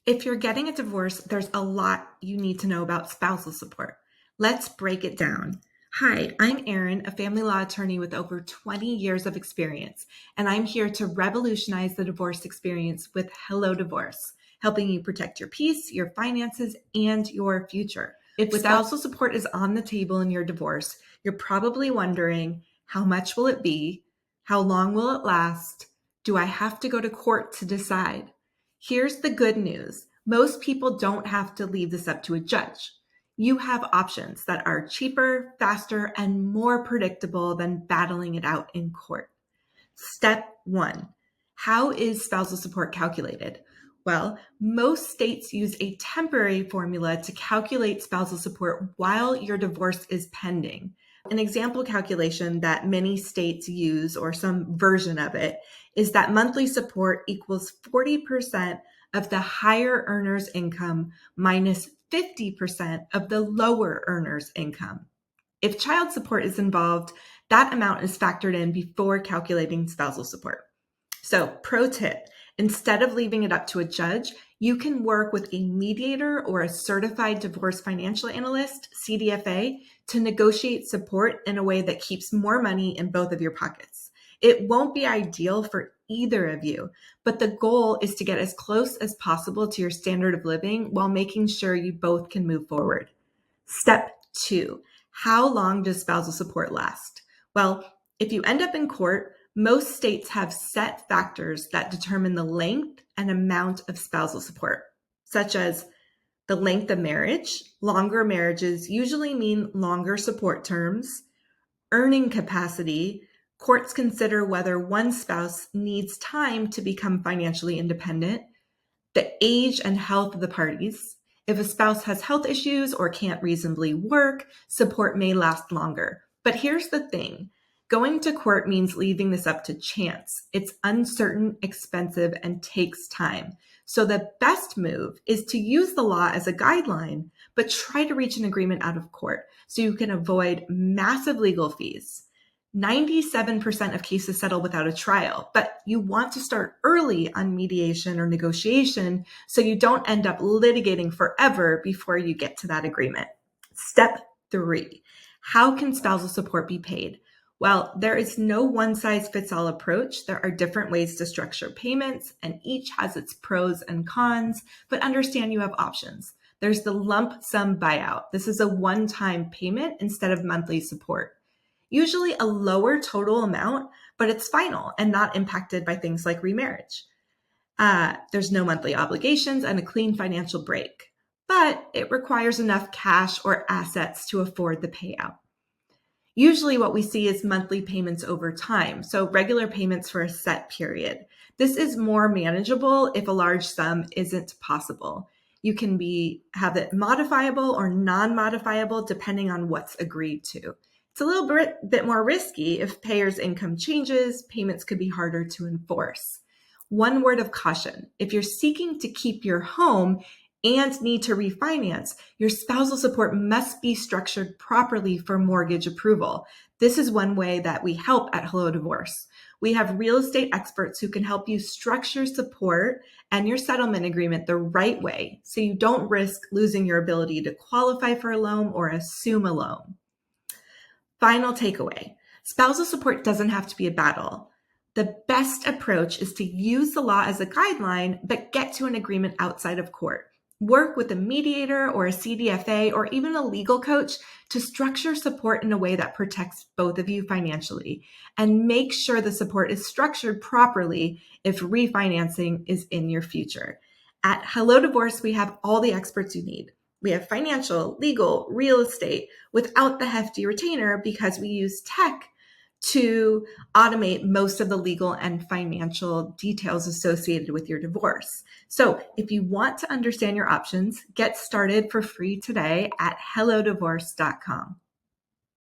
If you're getting a divorce, there's a lot you need to know about spousal support. Let's break it down. Hi, I'm Erin, a family law attorney with over 20 years of experience, and I'm here to revolutionize the divorce experience with Hello Divorce, helping you protect your peace, your finances, and your future. If spousal support is on the table in your divorce, you're probably wondering, how much will it be? How long will it last? Do I have to go to court to decide? Here's the good news. Most people don't have to leave this up to a judge. You have options that are cheaper, faster, and more predictable than battling it out in court. Step 1. How is spousal support calculated? Well, most states use a temporary formula to calculate spousal support while your divorce is pending. An example calculation that many states use, or some version of it, is that monthly support equals 40% of the higher earner's income minus 50% of the lower earner's income. If child support is involved, that amount is factored in before calculating spousal support. So, pro tip, instead of leaving it up to a judge, you can work with a mediator or a certified divorce financial analyst, CDFA, to negotiate support in a way that keeps more money in both of your pockets. It won't be ideal for either of you, but the goal is to get as close as possible to your standard of living while making sure you both can move forward. Step 2. How long does spousal support last? Well, if you end up in court, most states have set factors that determine the length and amount of spousal support, such as the length of marriage. Longer marriages usually mean longer support terms. Earning capacity. Courts consider whether one spouse needs time to become financially independent. The age and health of the parties. If a spouse has health issues or can't reasonably work, support may last longer. But here's the thing. Going to court means leaving this up to chance. It's uncertain, expensive, and takes time. So the best move is to use the law as a guideline, but try to reach an agreement out of court so you can avoid massive legal fees. 97% of cases settle without a trial, but you want to start early on mediation or negotiation so you don't end up litigating forever before you get to that agreement. Step 3. How can spousal support be paid? Well, there is no one-size-fits-all approach. There are different ways to structure payments, and each has its pros and cons, but understand you have options. There's the lump sum buyout. This is a one-time payment instead of monthly support. Usually a lower total amount, but it's final and not impacted by things like remarriage. There's no monthly obligations and a clean financial break, but it requires enough cash or assets to afford the payout. Usually what we see is monthly payments over time, so regular payments for a set period. This is more manageable if a large sum isn't possible. You can have it modifiable or non-modifiable depending on what's agreed to. It's a little bit more risky if payer's income changes, payments could be harder to enforce. One word of caution, if you're seeking to keep your home and need to refinance, your spousal support must be structured properly for mortgage approval. This is one way that we help at Hello Divorce. We have real estate experts who can help you structure support and your settlement agreement the right way so you don't risk losing your ability to qualify for a loan or assume a loan. Final takeaway, spousal support doesn't have to be a battle. The best approach is to use the law as a guideline, but get to an agreement outside of court. Work with a mediator or a CDFA or even a legal coach to structure support in a way that protects both of you financially, and make sure the support is structured properly if refinancing is in your future. At Hello Divorce, we have all the experts you need. We have financial, legal, real estate without the hefty retainer because we use tech to automate most of the legal and financial details associated with your divorce. So if you want to understand your options, get started for free today at hellodivorce.com.